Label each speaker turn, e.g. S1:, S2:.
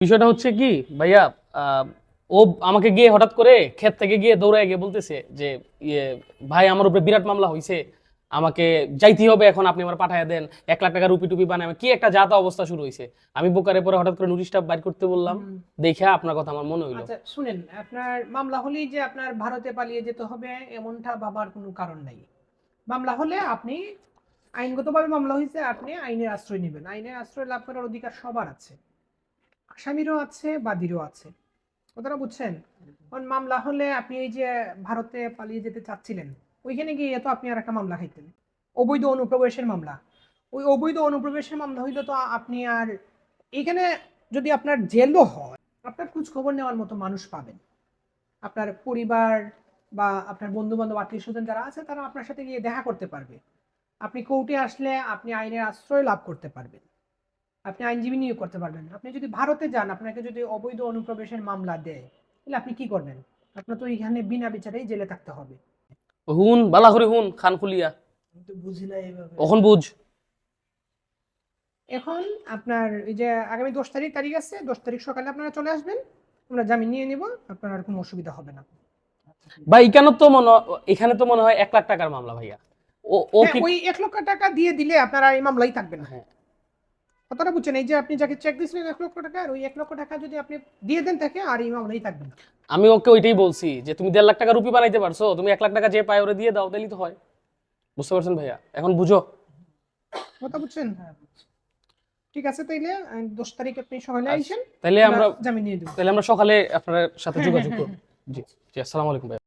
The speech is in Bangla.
S1: বিষয়টা হচ্ছে কি ভাইয়া, আহ, ও আমাকে গিয়ে হঠাৎ করে ক্ষেত থেকে গিয়ে দৌড়ায় গিয়ে বলতেছে যে ইয়ে ভাই আমার উপরে বিরাট মামলা হয়েছে, আমাকে যাইতে হবে, এখন আপনি আমার পাঠায় দেন, 1 লাখ টাকা রুপি টুপি বানায় কি একটা যাতা অবস্থা শুরু হয়েছে। আমি বোকারে পরে হঠাৎ করে নোটিশটা বাইর করতে বললাম,
S2: হুম।
S1: দেখে আপনার কথা আমার মনে হইলো।
S2: আচ্ছা শুনেন, আপনার মামলা হলেই যে আপনার ভারতে পালিয়ে যেতে হবে এমনটা ভাবার কোনো কারণ নাই। মামলা হলে আপনি আইনগতভাবে মামলা হয়েছে, আপনি আইনের আশ্রয় নেবেন। আইনের আশ্রয় লাভ করার অধিকার সবার আছে, আসামিরও আছে, বাদীরও আছে। কথাটা বুঝছেন? কারণ মামলা হলে আপনি এই যে ভারতে পালিয়ে যেতে চাচ্ছিলেন, ওইখানে গিয়ে তো আপনি আর একটা মামলা খাইতেন, অবৈধ অনুপ্রবেশের মামলা। ওই অবৈধ অনুপ্রবেশের মামলা হইলে তো আপনি আর এখানে, যদি আপনার জেলও হয়, আপনার খোঁজ খবর নেওয়ার মতো মানুষ পাবেন। আপনার পরিবার বা আপনার বন্ধু বান্ধব আত্মীয় স্বজন যারা আছে তারা আপনার সাথে গিয়ে দেখা করতে পারবে। আপনি কোর্টে আসলে আপনি আইনের আশ্রয় লাভ করতে পারবেন, আপনি আইনজীবী নিয়োগ করতে পারবেন। আপনি যদি ভারতে যান, আপনাকে যদি অবৈধ অনুপ্রবেশের মামলা দেয়, তাহলে আপনি কি করবেন? আপনার তো এখানে বিনা বিচারেই জেলে থাকতে হবে।
S1: হুন বালা করে হুন খান খুলিয়া,
S2: আমি তো বুঝি না এইভাবে।
S1: কখন বুঝ।
S2: এখন আপনার এই যে আগামী 10 তারিখ আছে, 10 তারিখ সকালে আপনারা চলে আসবেন, আমরা জামিন নিয়ে নিব, আপনার আর কোনো অসুবিধা হবে না।
S1: ভাই এখানে তো মনে হয় 1 লাখ টাকার মামলা ভাইয়া। ও ও
S2: হ্যাঁ,
S1: কি?
S2: ওই 1 লক্ষ টাকা দিয়ে দিলে আপনারা এই মামলাই থাকবে না।
S1: হ্যাঁ,
S2: কথাটা বুঝছেন? এই যে আপনি যাকে চেক দিয়েছিলেন 1 লক্ষ টাকা, আর ওই 1 লক্ষ টাকা যদি আপনি দিয়ে দেন তাকে, আর এই মামলাই থাকবে না।
S1: আমি ওকে ওইটাই বলছি যে তুমি 1.5 লাখ টাকা রুপি বানাইতে পারছো, তুমি 1 লাখ টাকা যে পায় ওরে দিয়ে দাও, তাইলেই তো হয়। বুঝতে পারছেন ভাইয়া? এখন বুঝো।
S2: কথা বুঝছেন? ঠিক আছে, তাইলে 10 তারিখ আপনি সকালে
S1: আচ্ছা,
S2: আইসেন,
S1: তাইলে
S2: আমরা
S1: আমরা
S2: জামিন নিয়ে দেবো।
S1: তাহলে আমরা সকালে আপনার সাথে
S2: হ্যাঁ, হ্যাঁ,
S1: যোগাযোগ
S2: হ্যাঁ,
S1: করব।
S2: হ্যাঁ।
S1: জি। জি, আসসালামু আলাইকুম ভাইয়া।